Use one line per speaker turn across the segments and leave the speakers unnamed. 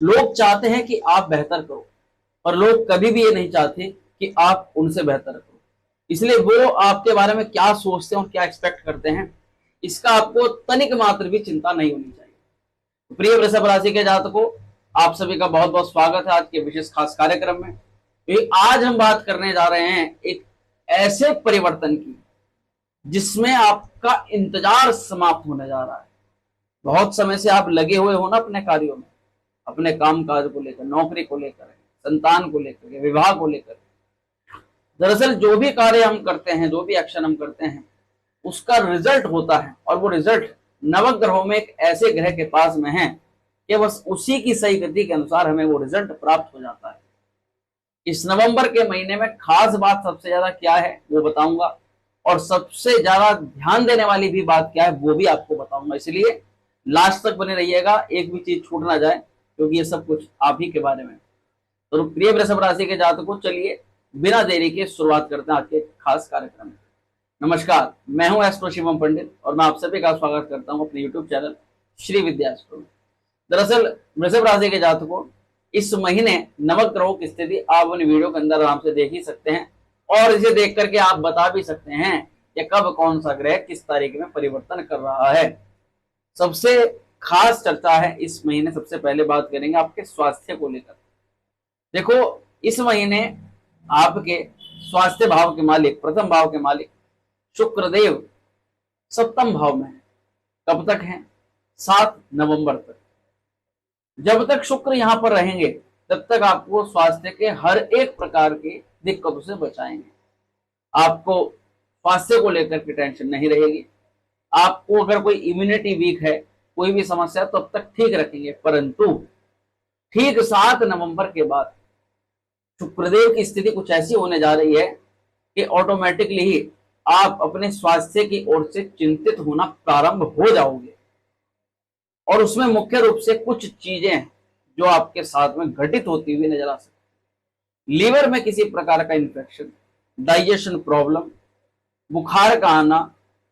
लोग चाहते हैं कि आप बेहतर करो, और लोग कभी भी ये नहीं चाहते कि आप उनसे बेहतर करो। इसलिए वो आपके बारे में क्या सोचते हैं और क्या एक्सपेक्ट करते हैं, इसका आपको तनिक मात्र भी चिंता नहीं होनी चाहिए। तो प्रिय वृषभ राशि के जातकों, आप सभी का बहुत बहुत स्वागत है आज के विशेष खास कार्यक्रम में। तो आज हम बात करने जा रहे हैं एक ऐसे परिवर्तन की जिसमें आपका इंतजार समाप्त होने जा रहा है। बहुत समय से आप लगे हुए हो ना अपने कार्यों में, अपने काम काज को लेकर, नौकरी को लेकर, संतान को लेकर, विवाह को लेकर। दरअसल जो भी कार्य हम करते हैं, जो भी एक्शन हम करते हैं, उसका रिजल्ट होता है, और वो रिजल्ट नवग्रहों में एक ऐसे ग्रह के पास में है कि बस उसी की सही गति के अनुसार हमें वो रिजल्ट प्राप्त हो जाता है। इस नवंबर के महीने में खास बात सबसे ज्यादा क्या है वो बताऊंगा, और सबसे ज्यादा ध्यान देने वाली भी बात क्या है वो भी आपको बताऊंगा। इसलिए लास्ट तक बने रहिएगा, एक भी चीज छूट ना जाए, क्योंकि ये सब कुछ आप ही के बारे में। तो प्रिय वृषभ राशि के जातकों, चलिए बिना देरी के शुरुआत करते हैं आज के खास कार्यक्रम में। नमस्कार, मैं हूं एस्ट्रो शिवम पंडित, और मैं आप सभी का स्वागत करता हूं अपने यूट्यूब चैनल श्री विद्या एस्ट्रो में। दरअसल वृषभ राशि के जातकों, इस महीने नवग्रहों की स्थिति आप अपनी वीडियो के अंदर आराम से देख ही सकते हैं, और इसे देख करके आप बता भी सकते हैं कि कब कौन सा ग्रह किस तारीख में परिवर्तन कर रहा है। सबसे खास चर्चा है इस महीने, सबसे पहले बात करेंगे आपके स्वास्थ्य को लेकर। देखो, इस महीने आपके स्वास्थ्य भाव के मालिक, प्रथम भाव के मालिक शुक्रदेव सप्तम भाव में है। कब तक है? 7 नवंबर तक। जब तक शुक्र यहां पर रहेंगे तब तक आपको स्वास्थ्य के हर एक प्रकार की दिक्कतों से बचाएंगे। आपको स्वास्थ्य को लेकर की टेंशन नहीं रहेगी। आपको अगर कोई इम्यूनिटी वीक है, कोई भी समस्या, तब तक ठीक रखेंगे। परंतु ठीक 7 नवंबर के बाद शुक्रदेव की स्थिति कुछ ऐसी होने जा रही है कि ऑटोमेटिकली ही आप अपने स्वास्थ्य की ओर से चिंतित होना प्रारंभ हो जाओगे, और उसमें मुख्य रूप से कुछ चीजें जो आपके साथ में घटित होती हुई नजर आ सकती। लीवर में किसी प्रकार का इंफेक्शन, डाइजेशन प्रॉब्लम, बुखार का आना,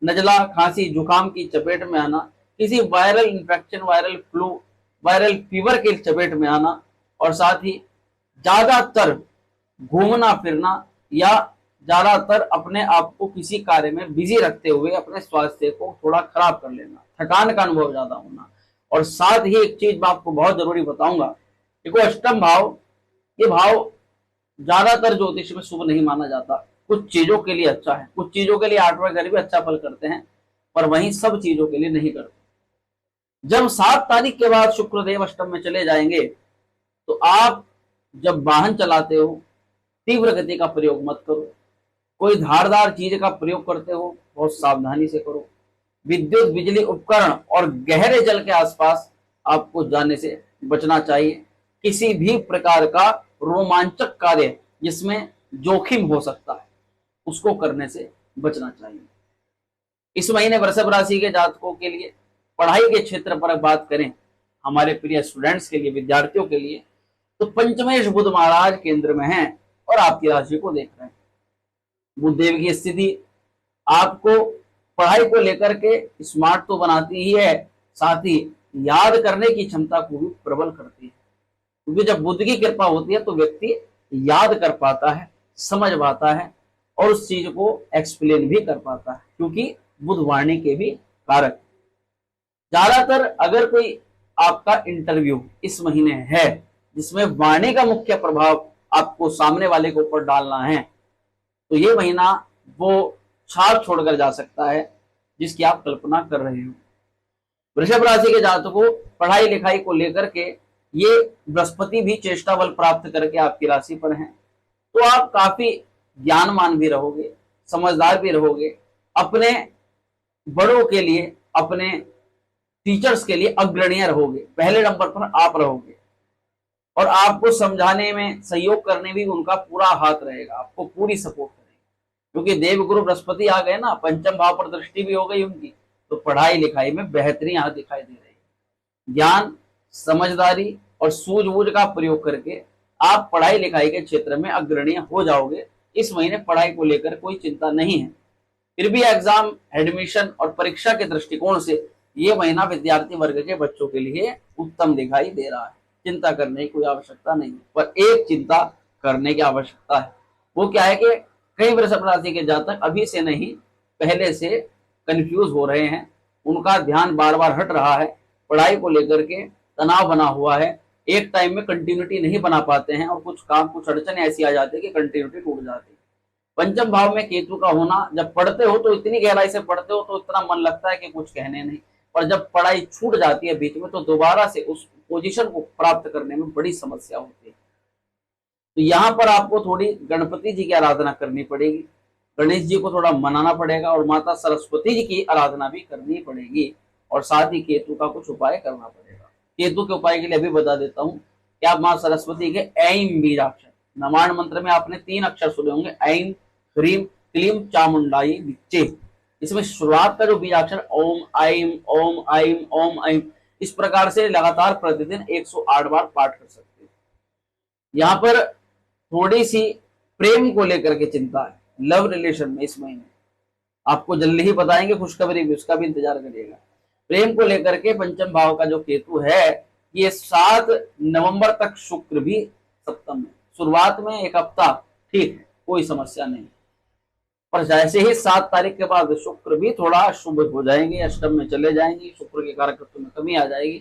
नजला, खांसी, जुकाम की चपेट में आना, किसी viral infection, viral flu, viral fever के चपेट में आना, और साथ ही ज्यादातर घूमना फिरना या ज्यादातर अपने आप को किसी कार्य में बिजी रखते हुए अपने स्वास्थ्य को थोड़ा खराब कर लेना, थकान का अनुभव ज्यादा होना। और साथ ही एक चीज मैं आपको बहुत जरूरी बताऊंगा, देखो अष्टम भाव, ये भाव ज्यादातर ज्योतिष में शुभ नहीं माना जाता। कुछ चीजों के लिए अच्छा है, कुछ चीजों के लिए 8वां घर भी अच्छा फल करते हैं, पर वहीं सब चीजों के लिए नहीं करते। जब 7 तारीख के बाद शुक्रदेव अष्टम में चले जाएंगे, तो आप जब वाहन चलाते हो तीव्र गति का प्रयोग मत करो। कोई धारदार चीज का प्रयोग करते हो बहुत सावधानी से करो। विद्युत बिजली उपकरण और गहरे जल के आसपास आपको जाने से बचना चाहिए। किसी भी प्रकार का रोमांचक कार्य जिसमें जोखिम हो सकता है, उसको करने से बचना चाहिए। इस महीने वृषभ राशि के जातकों के लिए पढ़ाई के क्षेत्र पर बात करें, हमारे प्रिय स्टूडेंट्स के लिए, विद्यार्थियों के लिए, तो पंचमेश बुध महाराज केंद्र में हैं और आपकी राशि को देख रहे हैं। बुध देव की स्थिति आपको पढ़ाई को लेकर के स्मार्ट तो बनाती ही है, साथ ही याद करने की क्षमता को भी प्रबल करती है। क्योंकि जब बुध की कृपा होती है तो व्यक्ति याद कर पाता है, समझ पाता है, और उस चीज को एक्सप्लेन भी कर पाता है, क्योंकि बुध वाणी के भी कारक। ज्यादातर अगर कोई आपका इंटरव्यू इस महीने है जिसमें वाणी का मुख्य प्रभाव आपको सामने वाले के ऊपर डालना है, तो ये महीना वो छाप छोड़कर जा सकता है जिसकी आप कल्पना कर रहे हो। वृषभ राशि के जातकों, पढ़ाई लिखाई को लेकर के ये बृहस्पति भी चेष्टा बल प्राप्त करके आपकी राशि पर हैं, तो आप काफी ज्ञानमान भी रहोगे, समझदार भी रहोगे, अपने बड़ों के लिए, अपने टीचर्स के लिए अग्रणीय रहोगे, पहले नंबर पर आप रहोगे, और आपको समझाने में, सहयोग करने भी उनका पूरा हाथ रहेगा, आपको पूरी सपोर्ट करेंगे। क्योंकि देवगुरु बृहस्पति आ गए ना, पंचम भाव पर दृष्टि भी हो गई उनकी, तो पढ़ाई लिखाई में बेहतरी यहां दिखाई दे रही है। ज्ञान, समझदारी और सूझबूझ का प्रयोग करके आप पढ़ाई लिखाई के क्षेत्र में अग्रणीय हो जाओगे। इस महीने पढ़ाई को लेकर कोई चिंता नहीं है। फिर भी एग्जाम, एडमिशन और परीक्षा के दृष्टिकोण से ये महीना विद्यार्थी वर्ग के बच्चों के लिए उत्तम दिखाई दे रहा है। चिंता करने की कोई आवश्यकता नहीं है। पर एक चिंता करने की आवश्यकता है, वो क्या है कि कई वृषभ राशि के जातक अभी से नहीं पहले से कंफ्यूज हो रहे हैं, उनका ध्यान बार बार हट रहा है, पढ़ाई को लेकर के तनाव बना हुआ है, एक टाइम में कंटिन्यूटी नहीं बना पाते हैं और कुछ काम कुछ अड़चन ऐसी आ जाती है कि कंटिन्यूटी टूट जाती है। पंचम भाव में केतु का होना, जब पढ़ते हो तो इतनी गहराई से पढ़ते हो तो इतना मन लगता है कि कुछ कहने नहीं, और जब पढ़ाई छूट जाती है बीच में तो दोबारा से उस पोजीशन को प्राप्त करने में बड़ी समस्या होती है। तो यहाँ पर आपको थोड़ी गणपति जी की आराधना करनी पड़ेगी, गणेश जी को थोड़ा मनाना पड़ेगा और माता सरस्वती जी की आराधना भी करनी पड़ेगी, और साथ ही केतु का कुछ उपाय करना पड़ेगा। केतु के उपाय के लिए अभी बता देता हूँ कि आप माँ सरस्वती के ऐम बीजाक्षर, नमाण मंत्र में आपने 3 अक्षर सुने होंगे, ऐम ह्रीम क्लीम चामुंडाई विच्चे, इसमें शुरुआत का जो बीजाक्षर ओम ऐम ओम ऐम ओम ऐम, इस प्रकार से लगातार प्रतिदिन 108 बार पाठ कर सकते हैं। यहाँ पर थोड़ी सी प्रेम को लेकर के चिंता है, लव रिलेशन में इस महीने आपको जल्दी ही बताएंगे खुशखबरी भी, उसका भी इंतजार करिएगा। प्रेम को लेकर के पंचम भाव का जो केतु है ये 7 नवंबर तक शुक्र भी सप्तम में, शुरुआत में एक हफ्ता ठीक है कोई समस्या नहीं, पर जैसे ही 7 तारीख के बाद शुक्र भी थोड़ा शुभ हो जाएंगे, अष्टम में चले जाएंगे, शुक्र के कारकत्व में कमी आ जाएगी,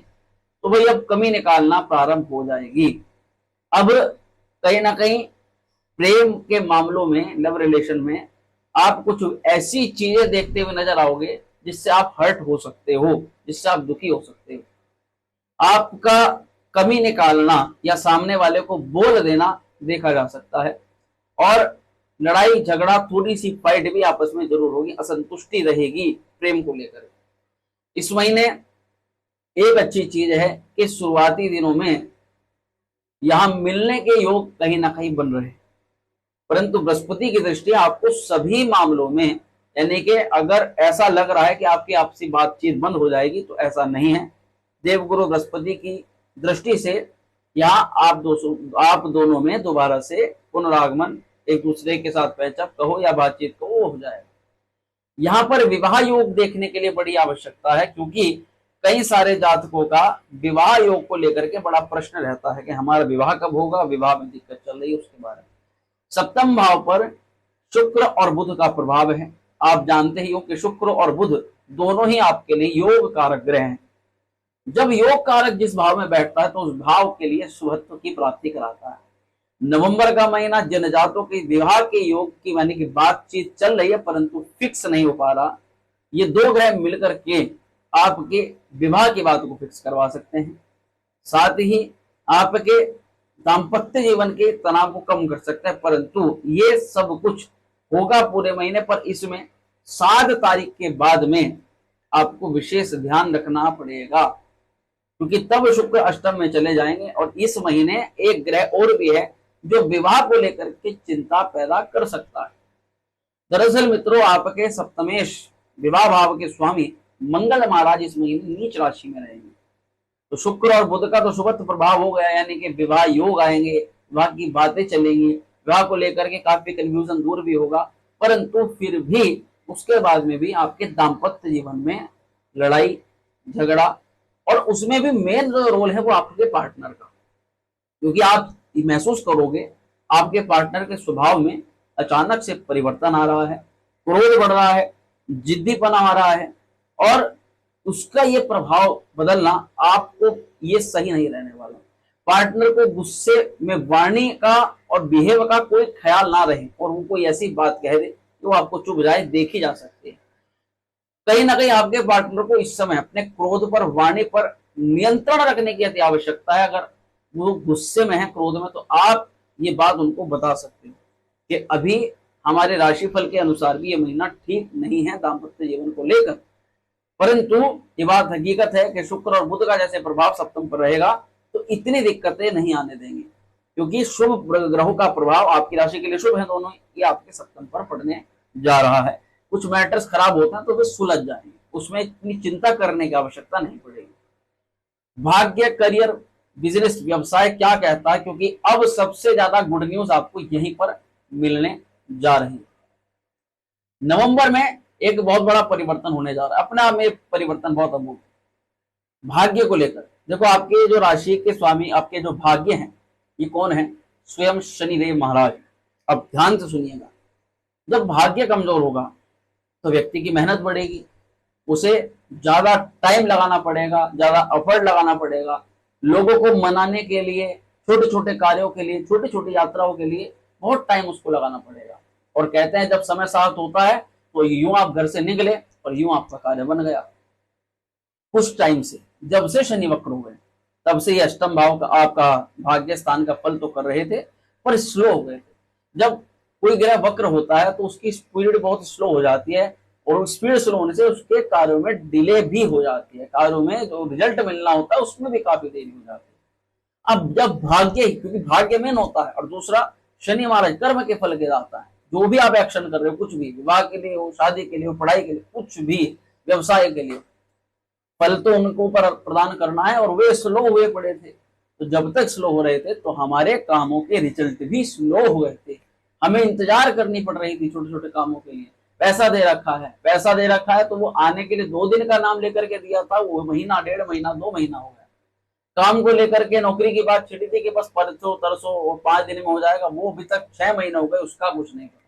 तो भाई अब कमी निकालना प्रारंभ हो जाएगी। अब कहीं ना कहीं प्रेम के मामलों में, लव रिलेशन में आप कुछ ऐसी चीजें देखते हुए नजर आओगे जिससे आप हर्ट हो सकते हो, जिससे आप दुखी हो सकते हो। आपका कमी निकालना या सामने वाले को बोल देना देखा जा सकता है, और लड़ाई झगड़ा थोड़ी सी फाइट भी आपस में जरूर होगी, असंतुष्टि रहेगी प्रेम को लेकर। इस महीने एक अच्छी चीज है कि शुरुआती दिनों में यहां मिलने के योग कहीं ना कहीं बन रहे हैं, परंतु बृहस्पति की दृष्टि आपको सभी मामलों में, यानी कि अगर ऐसा लग रहा है कि आपकी आपसी बातचीत बंद हो जाएगी तो ऐसा नहीं है। देवगुरु बृहस्पति की दृष्टि से यहाँ आप दोनों में दोबारा से पुनरागमन, एक दूसरे के साथ पैचअप कहो या बातचीत कहो, वो हो जाएगा। यहाँ पर विवाह योग देखने के लिए बड़ी आवश्यकता है, क्योंकि कई सारे जातकों का विवाह योग को लेकर के बड़ा प्रश्न रहता है कि हमारा विवाह कब होगा, विवाह में दिक्कत चल रही है उसके बारे में। सप्तम भाव पर शुक्र और बुध का प्रभाव है, आप जानते ही हो कि शुक्र और बुध दोनों ही आपके लिए योग कारक ग्रह हैं। जब योग कारक जिस भाव में बैठता है तो उस भाव के लिए शुभत्व की प्राप्ति कराता है। नवंबर का महीना जनजातों के विवाह के योग की यानी कि बातचीत चल रही है परंतु फिक्स नहीं हो पा रहा, ये 2 ग्रह मिलकर के आपके विवाह की बात को फिक्स करवा सकते हैं, साथ ही आपके दाम्पत्य जीवन के तनाव को कम कर सकता है। परंतु ये सब कुछ होगा पूरे महीने, पर इसमें 7 तारीख के बाद में आपको विशेष ध्यान रखना पड़ेगा, क्योंकि तब शुक्र अष्टम में चले जाएंगे और इस महीने एक ग्रह और भी है जो विवाह को लेकर के चिंता पैदा कर सकता है। दरअसल मित्रों, आपके सप्तमेश विवाह भाव के स्वामी मंगल महाराज इस महीने नीच राशि में रहेंगे, तो शुक्र और बुध का तो शुभत्व प्रभाव हो गया, यानी कि विवाह योग आएंगे, विवाह की बातें चलेंगी, विवाह को लेकर के काफी कंफ्यूजन दूर भी होगा, परंतु फिर भी उसके बाद में भी आपके दाम्पत्य जीवन में लड़ाई झगड़ा, और उसमें भी मेन जो रोल है वो आपके पार्टनर का, क्योंकि आप महसूस करोगे आपके पार्टनर के स्वभाव में अचानक से परिवर्तन आ रहा है, क्रोध बढ़ रहा है, जिद्दीपना आ रहा है, और उसका ये प्रभाव बदलना आपको ये सही नहीं रहने वाला। पार्टनर को गुस्से में वाणी का और बिहेव का कोई ख्याल ना रहे और वो कोई ऐसी बात कह दे तो आपको चुभ जाए, देखी जा सकती है। कहीं ना कहीं आपके पार्टनर को इस समय अपने क्रोध पर, वाणी पर नियंत्रण रखने की अति आवश्यकता है। अगर वो गुस्से में है, क्रोध में, तो आप ये बात उनको बता सकते हो कि अभी हमारे राशिफल के अनुसार भी ये महीना ठीक नहीं है दाम्पत्य जीवन को लेकर, परंतु ये बात हकीकत है कि शुक्र और बुध का जैसे प्रभाव सप्तम पर रहेगा तो इतनी दिक्कतें नहीं आने देंगे, क्योंकि शुभ ग्रहों का प्रभाव आपकी राशि के लिए शुभ है, दोनों ये आपके सप्तम पर पड़ने जा रहा है। कुछ मैटर्स खराब होते हैं तो वे सुलझ जाएंगे, उसमें इतनी चिंता करने की आवश्यकता नहीं पड़ेगी। भाग्य, करियर, बिजनेस, व्यवसाय क्या कहता है, क्योंकि अब सबसे ज्यादा गुड न्यूज आपको यहीं पर मिलने जा रही है। नवंबर में एक बहुत बड़ा परिवर्तन होने जा रहा है, अपने आप में परिवर्तन बहुत अमूल्य। भाग्य को लेकर देखो आपके जो राशि के स्वामी, आपके जो भाग्य हैं, ये कौन है? स्वयं शनिदेव महाराज। अब ध्यान से सुनिएगा, जब भाग्य कमजोर होगा तो व्यक्ति की मेहनत बढ़ेगी, उसे ज्यादा टाइम लगाना पड़ेगा, ज्यादा एफर्ट लगाना पड़ेगा, लोगों को मनाने के लिए, छोटे छोटे कार्यों के लिए, छोटी छोटी यात्राओं के लिए बहुत टाइम उसको लगाना पड़ेगा। और कहते हैं जब समय साथ होता है तो यूं आप घर से निकले और यूं आपका कार्य बन गया। कुछ टाइम से, जब से शनि वक्र हुए, तब से ये अष्टम भाव का आपका भाग्य स्थान का फल तो कर रहे थे, पर स्लो हो गए थे। जब कोई ग्रह वक्र होता है तो उसकी स्पीड बहुत स्लो हो जाती है, और स्पीड स्लो होने से उसके कार्यों में डिले भी हो जाती है, कार्यों में जो रिजल्ट मिलना होता है उसमें भी काफी देरी हो जाती है। अब जब भाग्य, क्योंकि भाग्य मेन होता है, और दूसरा शनि महाराज कर्म के फल के दाता है। जो भी आप एक्शन कर रहे हो, कुछ भी, विवाह के लिए हो, शादी के लिए हो, पढ़ाई के लिए, कुछ भी, व्यवसाय के लिए, फल तो उनको ऊपर प्रदान करना है, और वे स्लो हुए पड़े थे। तो जब तक स्लो हो रहे थे तो हमारे कामों के रिजल्ट भी स्लो हो गए थे, हमें इंतजार करनी पड़ रही थी छोटे छोटे कामों के लिए। पैसा दे रखा है, पैसा दे रखा है, तो वो आने के लिए 2 दिन का नाम लेकर के दिया था, वो महीना, 1.5 महीना, 2 महीना हो गया। काम को लेकर के नौकरी की बात छिड़ी थी कि बस परसों तरसों और 5 दिन में हो जाएगा, वो अभी तक 6 महीने हो गए, उसका कुछ नहीं पता।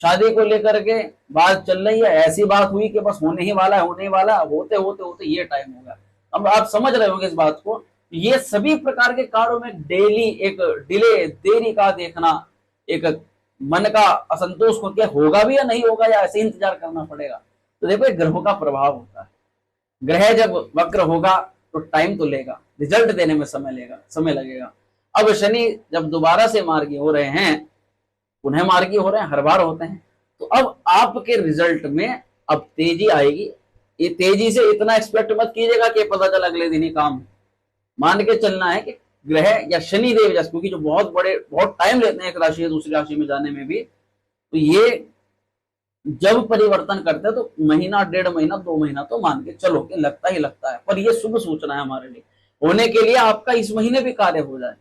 शादी को लेकर के बात चल रही है, ऐसी बात हुई कि बस होने ही वाला है, होने ही वाला, होते होते होते ये टाइम हो गया। अब आप समझ रहे होंगे इस बात को। ये सभी प्रकार के कार्यों में डेली एक डिले, देरी का देखना, एक मन का असंतोष को, क्या होगा भी या नहीं होगा, या ऐसे इंतजार करना पड़ेगा। तो देखो ग्रहों का प्रभाव होता है। ग्रह जब वक्र होगा तो टाइम तो लेगा, रिजल्ट देने में समय लगेगा। अब शनि जब दोबारा से मार्गी हो रहे हैं, पुनः मार्गी हो रहे हैं, हर बार होते हैं, तो अब आपके रिजल्ट में अब तेजी आएगी। ये तेजी से इतना एक्सपेक्ट मत कीजिएगा कि पता चला अगले दिन ही काम। मान के चलना है कि ग्रह या शनि देव जैसे, क्योंकि जो बहुत टाइम लेते हैं एक राशि से दूसरी राशि में जाने में भी, तो ये जब परिवर्तन करते हैं तो महीना, 1.5 महीना, 2 महीना तो मान के चलो कि लगता ही लगता है। पर ये शुभ सूचना है हमारे लिए, होने के लिए आपका इस महीने भी कार्य हो जाए,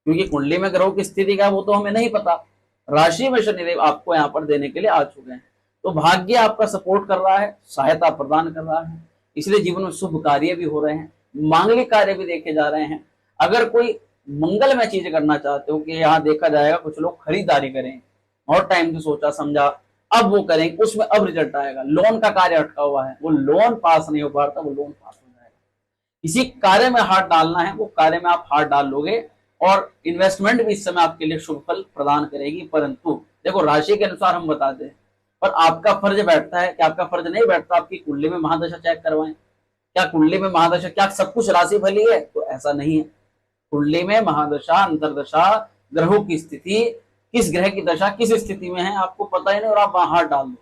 क्योंकि कुंडली में ग्रहों की स्थिति क्या है वो तो हमें नहीं पता। राशि में शनिदेव आपको यहाँ पर देने के लिए आ चुके हैं, तो भाग्य आपका सपोर्ट कर रहा है, सहायता प्रदान कर रहा है, इसलिए जीवन में शुभ कार्य भी हो रहे हैं, मांगलिक कार्य भी देखे जा रहे हैं। अगर कोई मंगलमय चीज करना चाहते हो कि यहाँ देखा जाएगा कुछ लोग खरीदारी करें, और टाइम से सोचा समझा, अब वो करेंगे, उसमें अब रिजल्ट आएगा। लोन का कार्य अटका हुआ है, वो लोन पास नहीं हो पा रहा, वो लोन पास हो जाएगा। किसी कार्य में हाथ डालना है, वो कार्य में आप हाथ डाल लोगे, और इन्वेस्टमेंट भी इस समय आपके लिए शुभ फल प्रदान करेगी। परंतु देखो राशि के अनुसार हम बताते हैं, पर आपका फर्ज बैठता है कि आपका फर्ज नहीं बैठता आपकी कुंडली में महादशा चेक करवाएं। क्या कुंडली में महादशा, क्या सब कुछ राशि फली है? तो ऐसा नहीं है। कुंडली में महादशा, अंतरदशा, ग्रहों की स्थिति, किस ग्रह की दशा किस स्थिति में है आपको पता ही नहीं, और आप वहां हाथ डाल दो।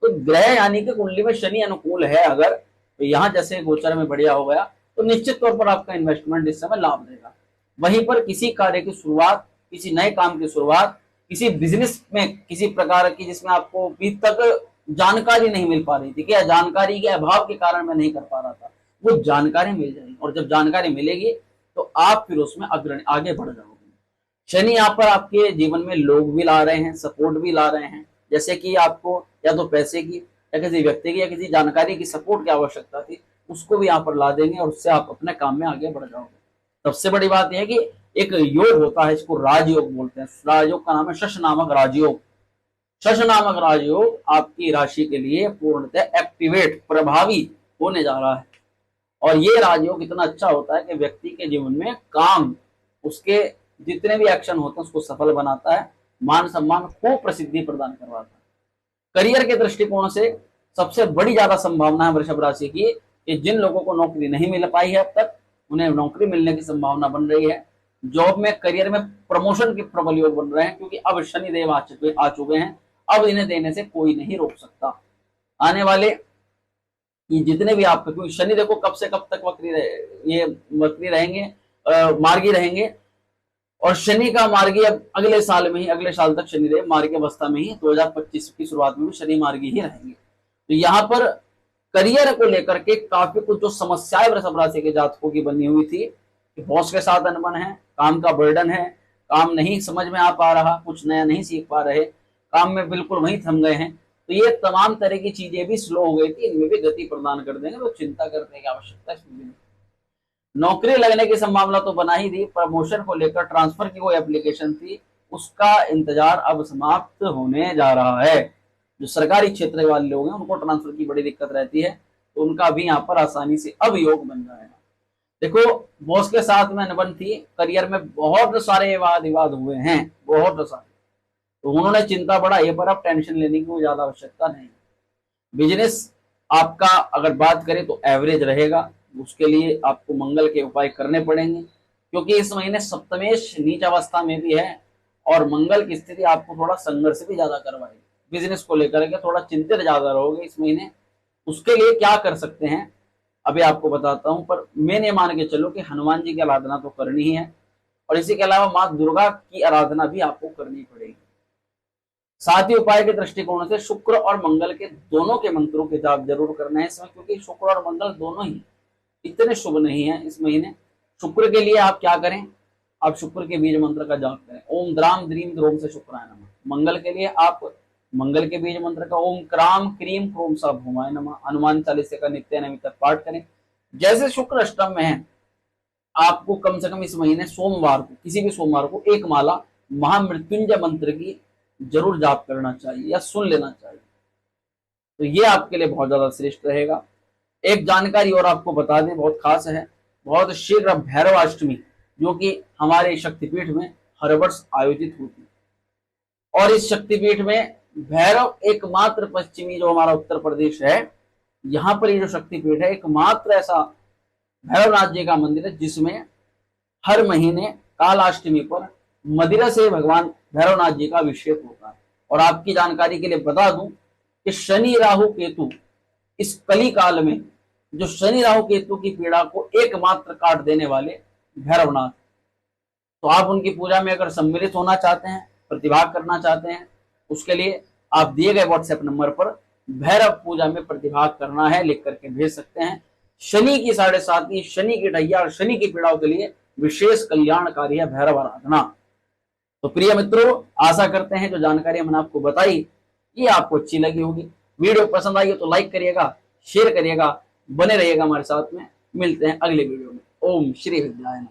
तो ग्रह यानी कि कुंडली में शनि अनुकूल है अगर, तो यहाँ जैसे गोचर में बढ़िया हो गया, तो निश्चित तौर पर आपका इन्वेस्टमेंट इस समय लाभ देगा। वहीं पर किसी कार्य की शुरुआत, किसी नए काम की शुरुआत, किसी बिजनेस में किसी प्रकार की जिसमें आपको अभी तक जानकारी नहीं मिल पा रही थी, क्या जानकारी के अभाव के कारण मैं नहीं कर पा रहा था, वो जानकारी मिल जाएगी, और जब जानकारी मिलेगी तो आप फिर उसमें अग्रणी आगे बढ़ जाओगे। शनि यहाँ पर आपके जीवन में लोग भी ला रहे हैं, सपोर्ट भी ला रहे हैं, जैसे कि आपको या तो पैसे की या किसी व्यक्ति की या किसी जानकारी की सपोर्ट की आवश्यकता थी, उसको भी यहाँ पर ला देंगे, और उससे आप अपने काम में आगे बढ़ जाओगे। सबसे बड़ी बात यह है कि एक योग होता है, इसको राजयोग बोलते हैं। राजयोग का नाम है शश नामक राजयोग। शश नामक राजयोग आपकी राशि के लिए पूर्णतः एक्टिवेट, प्रभावी होने जा रहा है। और ये राजयोग इतना अच्छा होता है कि व्यक्ति के जीवन में काम, उसके जितने भी एक्शन होते हैं उसको सफल बनाता है, मान सम्मान, खूब प्रसिद्धि प्रदान करवाता है। करियर के दृष्टिकोण से सबसे बड़ी ज्यादा संभावना है वृषभ राशि की कि जिन लोगों को नौकरी नहीं मिल पाई है अब तक, उन्हें नौकरी मिलने की संभावना बन रही है। जॉब में, करियर में प्रमोशन के प्रबल योग बन रहे हैं, क्योंकि अब शनिदेव आ चुके हैं। अब इन्हें देने से कोई नहीं रोक सकता। आने वाले ये जितने भी आपके, क्योंकि शनि देखो कब से कब तक वक्री रहेंगे, मार्गी रहेंगे, और शनि का मार्गी अब अगले साल में ही, अगले साल तक शनिदेव मार्गी अवस्था में ही, 2025 की शुरुआत में भी शनि मार्गी ही रहेंगे। तो यहाँ पर करियर को लेकर के काफी कुछ जो समस्याएं वृषभ राशि के जातकों की बनी हुई थी कि बॉस के साथ अनबन है, काम का बर्डन है, काम नहीं समझ में आ पा रहा, कुछ नया नहीं सीख पा रहे, काम में बिल्कुल वहीं थम गए हैं, तो ये तमाम तरह की चीजें भी स्लो हो गई थी, इनमें भी गति प्रदान कर देंगे, तो चिंता करने की आवश्यकता इसमें नहीं। नौकरी लगने की संभावना तो बना ही थी, प्रमोशन को लेकर ट्रांसफर की कोई एप्लीकेशन थी, उसका इंतजार अब समाप्त होने जा रहा है। जो सरकारी क्षेत्र वाले लोग हैं उनको ट्रांसफर की बड़ी दिक्कत रहती है, तो उनका भी यहाँ पर आसानी से अब योग बन जाएगा। देखो, बॉस के साथ में अनबन थी, करियर में बहुत सारे वाद विवाद हुए हैं, बहुत सारे, तो उन्होंने चिंता बढ़ाई, पर अब टेंशन लेने की कोई ज्यादा आवश्यकता नहीं। बिजनेस आपका अगर बात करें तो एवरेज रहेगा, उसके लिए आपको मंगल के उपाय करने पड़ेंगे, क्योंकि इस महीने सप्तमेश नीच अवस्था में भी है और मंगल की स्थिति आपको थोड़ा संघर्ष भी ज्यादा करवाएगी। बिजनेस को लेकर के थोड़ा चिंतित ज्यादा रहोगे इस महीने। उसके लिए क्या कर सकते हैं अभी आपको बताता हूं, पर मैंने ये मान के चलो कि हनुमान जी की आराधना तो करनी ही है, और इसी के अलावा माँ दुर्गा की आराधना भी आपको करनी पड़ेगी। साथ ही उपाय के दृष्टिकोण से शुक्र और मंगल के दोनों के मंत्रों के जाप जरूर करना है इसमें, क्योंकि शुक्र और मंगल दोनों ही इतने शुभ नहीं है इस महीने। शुक्र के लिए आप क्या करें, आप शुक्र के बीज मंत्र का जाप करें, ओम द्राम द्रीम द्रोम से शुक्राय नमः। मंगल के लिए आप मंगल के बीज मंत्र का ओम क्राम क्रीम क्रोम सा भूमाय नमः हनुमान चालीसा का नित्य नैमित्तिक पाठ करें। जैसे शुक्र अष्टम में है, आपको कम से कम इस महीने सोमवार को, किसी भी सोमवार को एक माला महामृत्युंजय मंत्र की जरूर जाप करना चाहिए या सुन लेना चाहिए, तो ये आपके लिए बहुत ज्यादा श्रेष्ठ रहेगा। एक जानकारी और आपको बता दें, बहुत खास है, बहुत शीघ्र भैरवाष्टमी जो कि हमारे शक्तिपीठ में हर वर्ष आयोजित होती है, और इस शक्तिपीठ में भैरव एकमात्र पश्चिमी जो हमारा उत्तर प्रदेश है, यहाँ पर ये जो शक्तिपीठ है एकमात्र ऐसा भैरवनाथ जी का मंदिर है जिसमें हर महीने कालाष्टमी पर मदिरा से भगवान भैरवनाथ जी का अभिषेक होता है। और आपकी जानकारी के लिए बता दूं कि शनि राहु केतु इस कली काल में जो शनि राहु केतु की पीड़ा को एकमात्र काट देने वाले भैरवनाथ, तो आप उनकी पूजा में अगर सम्मिलित होना चाहते हैं, प्रतिभाग करना चाहते हैं, उसके लिए आप दिए गए व्हाट्सएप नंबर पर भैरव पूजा में प्रतिभाग करना है लिख करके भेज सकते हैं। शनि की 7.5, शनि की ढैया और शनि की पीड़ाओं के लिए विशेष कल्याणकारी है भैरव आराधना। तो प्रिय मित्रों, आशा करते हैं जो जानकारी मैंने आपको बताई ये आपको अच्छी लगी होगी। वीडियो पसंद आई हो तो लाइक करिएगा, शेयर करिएगा, बने रहिएगा हमारे साथ में। मिलते हैं अगले वीडियो में। ओम श्री विद्याय नमः।